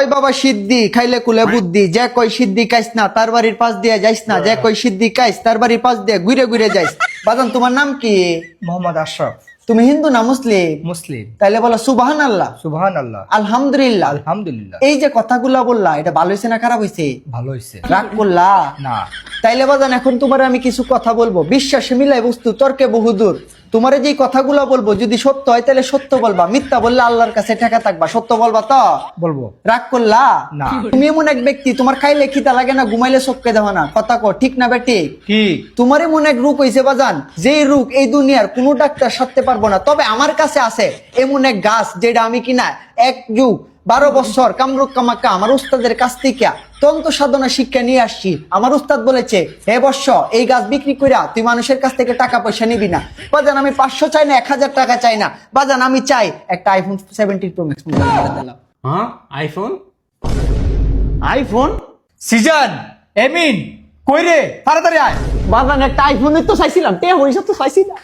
কয় বাবা সিদ্ধি খাইলে কুলে বুদ্ধি, যে কয় সিদ্ধি খাইস না তার বাড়ির পাশ দিয়ে যাইস না, যে কয় সিদ্ধি খাইস তার বাড়ির পাশ দিয়ে ঘুরে ঘুরে যাইস। বাজান তোমার নাম কি? মোহাম্মদ আশরাফ। তুমি হিন্দু না মুসলিম? মুসলিম। তাইলে বলো সুবহানাল্লাহ, সুবহানাল্লাহ, আলহামদুলিল্লাহ। আলহামদুলিল্লাহ। এই যে কথাগুলা বললা এটা ভালো হয়েছে না খারাপ হয়েছে? ভালো হয়েছে। রাগ করলা না। তাইলে বাজান এখন তোমার আমি কিছু কথা বলবো, বিশ্বাসে মিলাই বস্তু তর্কে বহুদূর। তোমার যে কথাগুলো বলবো যদি সত্য হয় তাহলে সত্য বলবা, মিথ্যা বললে আল্লাহর কাছে ঠেকা থাকবা। সত্য বলবা তো? বলবো। রাগ করলা না। তুমি এমন এক ব্যক্তি, তোমার খাইলে খিদা লাগে না, ঘুমাইলে চোখকে দেওয়া না, কথা কো ঠিক না বেটি? ঠিক। তোমার এমন এক রূপ হয়েছে বাজান, যেই রূপ এই দুনিয়ার কোনো ডাক্তার সারতে পারবো না। তবে আমার কাছে আছে এমন এক গাছ যেটা আমি কিনা 1 যুগ 12 বছর কামরুক কামাক্কা আমার উস্তাদের কাছ থেকে তন্ত্র সাধনা শিক্ষা নিয়ে আসছি। আমার উস্তাদ বলেছে, হে বর্ষ এই গাছ বিক্রি কইরা তুই মানুষের কাছ থেকে টাকা পয়সা নিবি না। বাজান আমি 500 চাই না, 1000 টাকা চাই না। বাজান আমি চাই একটা আইফোন 17 প্রো ম্যাক্স মোবাইল। হ্যাঁ আইফোন? আইফোন? সিজন এমিন কই রে, তাড়াতাড়ি আয়। বাজান একটা আইফোনই তো চাইছিলাম, তে হইছে তো চাইছি না।